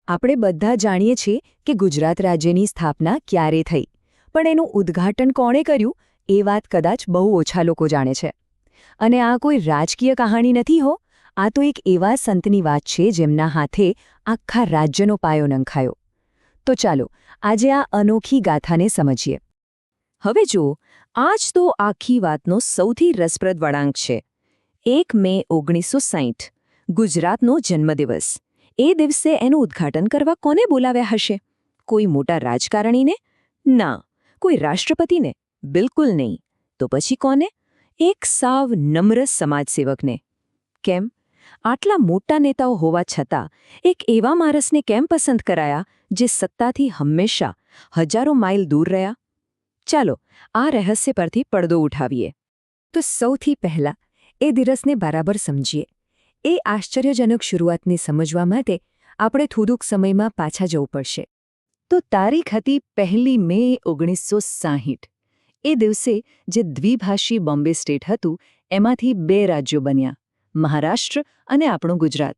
આપણે બધા જાણીએ છીએ કે ગુજરાત રાજ્યની સ્થાપના ક્યારે થઈ, પણ એનું ઉદ્ઘાટન કોણે કર્યું એ વાત કદાચ બહુ ઓછા લોકો જાણે છે. અને આ કોઈ રાજકીય કહાણી નથી હો, આ તો એક એવા સંતની વાત છે જેમના હાથે આખા રાજ્યનો પાયો નંખાયો. તો ચાલો આજે આ અનોખી ગાથાને સમજીએ. હવે જુઓ, આ જ તો આખી વાતનો સૌથી રસપ્રદ વળાંક છે. 1 મે 1960 ગુજરાતનો જન્મદિવસ. એ દિવસે એનું ઉદ્ઘાટન કરવા કોને બોલાવ્યા હશે? કોઈ મોટા રાજકારણીને? ના. કોઈ રાષ્ટ્રપતિને? બિલકુલ નહીં. તો પછી કોને? એક સાવ નમ્ર સમાજસેવકને. કેમ? આટલા મોટા નેતાઓ હોવા છતાં એક એવા માણસને કેમ પસંદ કરાયા જે સત્તાથી હંમેશા હજારો માઇલ દૂર રહ્યા? ચાલો આ રહસ્ય પરથી પડદો ઉઠાવીએ. તો સૌથી પહેલાં એ દિવસને બરાબર સમજીએ. એ આશ્ચર્યજનક શરૂઆતને સમજવા માટે આપણે થોડુંક સમયમાં પાછા જવું પડશે. તો તારીખ હતી 1 મે 1960. એ દિવસે જે દ્વિભાષી બોમ્બે સ્ટેટ હતું એમાંથી 2 રાજ્યો બન્યા, મહારાષ્ટ્ર અને આપણું ગુજરાત.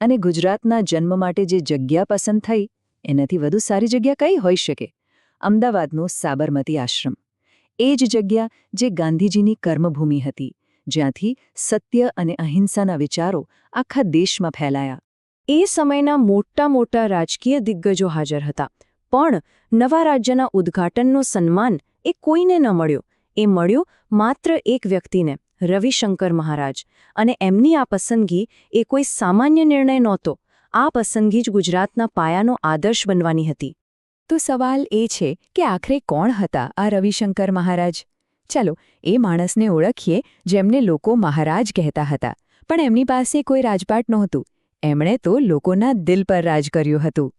અને ગુજરાતના જન્મ માટે જે જગ્યા પસંદ થઈ એનાથી વધુ સારી જગ્યા કઈ હોઈ શકે? અમદાવાદનો સાબરમતી આશ્રમ. એ જ જગ્યા જે ગાંધીજીની કર્મભૂમિ હતી, જ્યાંથી સત્ય અને અહિંસાના વિચારો આખા દેશમાં ફેલાયા. એ સમયના મોટા રાજકીય દિગ્ગજો હાજર હતા, પણ નવા રાજ્યના ઉદ્ઘાટનનો સન્માન એ કોઈને ન મળ્યો. એ મળ્યો માત્ર એક વ્યક્તિને, રવિશંકર મહારાજ. અને એમની આ પસંદગી એ કોઈ સામાન્ય નિર્ણય નહોતો. આ પસંદગી જ ગુજરાતના પાયાનો આદર્શ બનવાની હતી. તો સવાલ એ છે કે આખરે કોણ હતા આ રવિશંકર મહારાજ? ચાલો એ માણસને ઓળખીએ જેમને લોકો મહારાજ કહેતા હતા, પણ એમની પાસે કોઈ રાજપાટ નહોતું. એમણે તો લોકોના દિલ પર રાજ કર્યું હતું.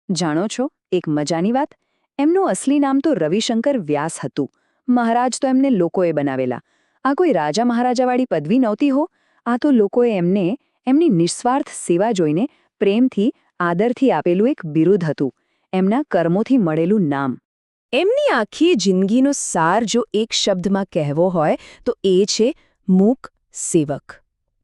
જાણો છો એક મજાની વાત? એમનું અસલી નામ તો રવિશંકર વ્યાસ હતું. મહારાજ તો એમને લોકોએ બનાવેલા. આ કોઈ રાજા મહારાજાવાળી પદવી નહોતી હો. આ તો લોકોએ એમને એમની નિસ્વાર્થ સેવા જોઈને પ્રેમથી, આદરથી આપેલું એક બિરુદ હતું, એમના કર્મોથી મળેલું નામ. એમની આખી જિંદગીનો સાર જો એક શબ્દમાં કહેવો હોય તો એ છે મૂક સેવક.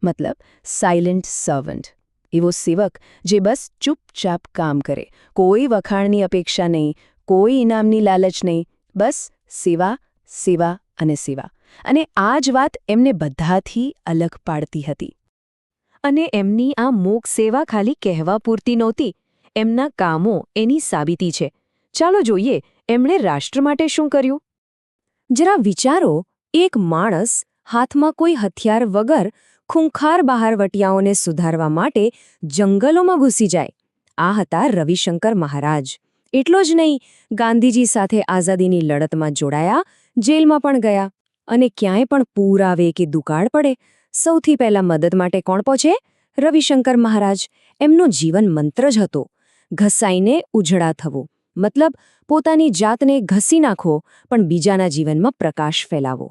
મતલબ સાયલેન્ટ સર્વન્ટ. એવો સેવક જે બસ ચૂપચાપ કામ કરે, કોઈ વખાણની અપેક્ષા નહીં, કોઈ ઇનામની લાલચ નહીં, બસ સેવા, સેવા અને સેવા. અને આ જ વાત એમને બધાથી અલગ પાડતી હતી. અને એમની આ મૂક સેવા ખાલી કહેવા પૂરતી નહોતી, એમના કામો એની સાબિતી છે. ચાલો જોઈએ એમણે રાષ્ટ્ર માટે શું કર્યું. જરા વિચારો, એક માણસ હાથમાં કોઈ હથિયાર વગર ખૂંખાર બહારવટિયાઓને સુધારવા માટે જંગલોમાં ઘૂસી જાય. આ હતા રવિશંકર મહારાજ. એટલો જ નહીં, ગાંધીજી સાથે આઝાદીની લડતમાં જોડાયા, જેલમાં પણ ગયા. અને ક્યાંય પણ પૂર આવે કે દુકાળ પડે, સૌથી પહેલા મદદ માટે કોણ પહોંચે? રવિશંકર મહારાજ. એમનો જીવન મંત્ર જ હતો, ઘસાઈને ઉજળા થવું. મતલબ પોતાની જાતને ઘસી નાખો પણ બીજાના જીવનમાં પ્રકાશ ફેલાવો.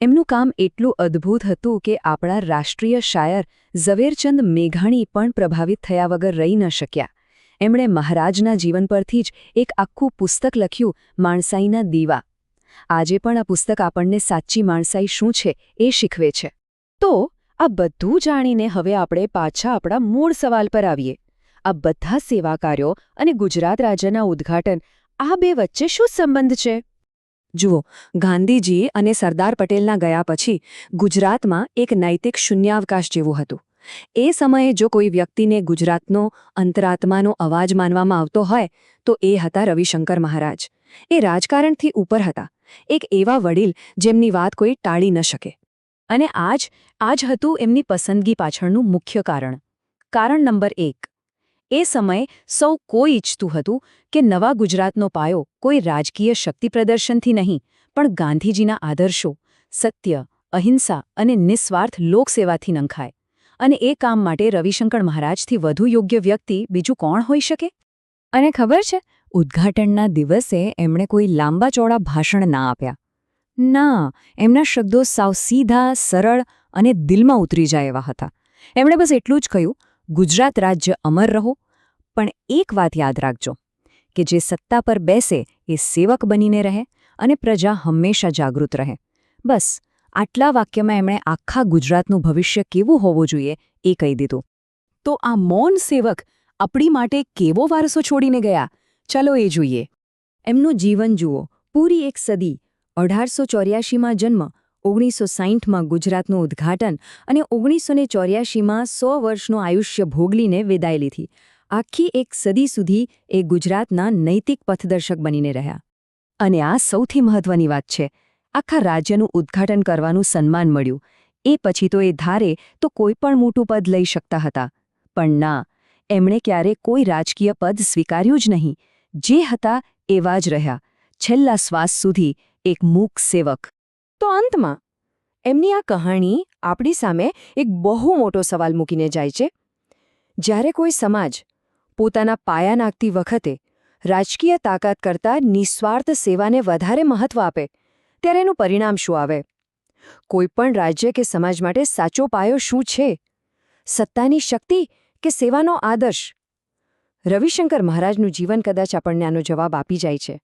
એમનું કામ એટલું અદ્ભુત હતું કે આપણા રાષ્ટ્રીય શાયર ઝવેરચંદ મેઘાણી પણ પ્રભાવિત થયા વગર રહી ન શક્યા. એમણે મહારાજના જીવન પરથી જ એક આખું પુસ્તક લખ્યું, માણસાઈના દીવા. આજે પણ આ પુસ્તક આપણને સાચી માણસાઈ શું છે એ શીખવે છે. તો આ બધું જાણીને હવે આપણે પાછા આપણા મૂળ સવાલ પર આવીએ. આ બધા સેવા કાર્યો અને ગુજરાત રાજ્યના ઉદ્ઘાટન, આ બે વચ્ચે શું સંબંધ છે? જુઓ, ગાંધીજી અને સરદાર પટેલના ગયા પછી ગુજરાતમાં એક નૈતિક શૂન્યાવકાશ જેવું હતું. એ સમયે જો કોઈ વ્યક્તિને ગુજરાતનો અંતરાત્માનો અવાજ માનવામાં આવતો હોય તો એ હતા રવિશંકર મહારાજ. એ રાજકારણથી ઉપર હતા, એક એવા વડીલ જેમની વાત કોઈ ટાળી ન શકે. અને આ જ હતું એમની પસંદગી પાછળનું મુખ્ય કારણ. કારણ નંબર 1. એ સમયે સૌ કોઈ ઈચ્છતું હતું કે નવા ગુજરાતનો પાયો કોઈ રાજકીય શક્તિ પ્રદર્શનથી નહીં, પણ ગાંધીજીના આદર્શો, સત્ય, અહિંસા અને નિસ્વાર્થ લોકસેવાથી નંખાય. અને એ કામ માટે રવિશંકર મહારાજથી વધુ યોગ્ય વ્યક્તિ બીજું કોણ હોઈ શકે? અને ખબર છે, ઉદ્ઘાટનના દિવસે એમણે કોઈ લાંબા ચોડા ભાષણ ના આપ્યા. ના, એમના શબ્દો સાવ સીધા, સરળ અને દિલમાં ઉતરી જાય એવા હતા. એમણે બસ એટલું જ કહ્યું, ગુજરાત રાજ્ય અમર રહો, પણ એક વાત યાદ રાખજો કે જે સત્તા પર બેસે એ સેવક બનીને રહે અને પ્રજા હંમેશા જાગૃત રહે. બસ આટલા વાક્યમાં એમણે આખા ગુજરાતનું ભવિષ્ય કેવું હોવું જોઈએ એ કહી દીધું. તો આ મૌન સેવક, આપણી માટે કેવો વારસો છોડીને ગયા ચાલો એ જોઈએ. એમનું જીવન જુઓ. પૂરી એક સદી, 1884માં જન્મ, 1960માં ગુજરાતનું ઉદ્ઘાટન અને 1984માં 100 વર્ષનું આયુષ્ય ભોગલીને વિદાય લીધી. આખી એક સદી સુધી એ ગુજરાતના નૈતિક પથદર્શક બનીને રહ્યા. અને આ સૌથી મહત્વની વાત છે, આખા રાજ્યનું ઉદ્ઘાટન કરવાનું સન્માન મળ્યું. એ પછી તો એ ધારે તો કોઈ પણ મોટું પદ લઈ શકતા હતા. પણ ના, એમણે ક્યારે કોઈ રાજકીય પદ સ્વીકાર્યું જ નહીં. જે હતા એવા જ રહ્યા, છેલ્લા શ્વાસ સુધી એક મૂક સેવક. તો અંતમાં એમની આ કહાણી આપણી સામે એક બહુ મોટો સવાલ મૂકીને જાય છે. જ્યારે કોઈ સમાજ પોતાના પાયા નાખતી વખતે રાજકીય તાકાત કરતાં નિસ્વાર્થ સેવાને વધારે મહત્વ આપે, ત્યારે એનું પરિણામ શું આવે? કોઈપણ રાજ્ય કે સમાજ માટે સાચો પાયો શું છે? સત્તાની શક્તિ કે સેવાનો આદર્શ? રવિશંકર મહારાજનું જીવન કદાચ આપણને આનો જવાબ આપી જાય છે.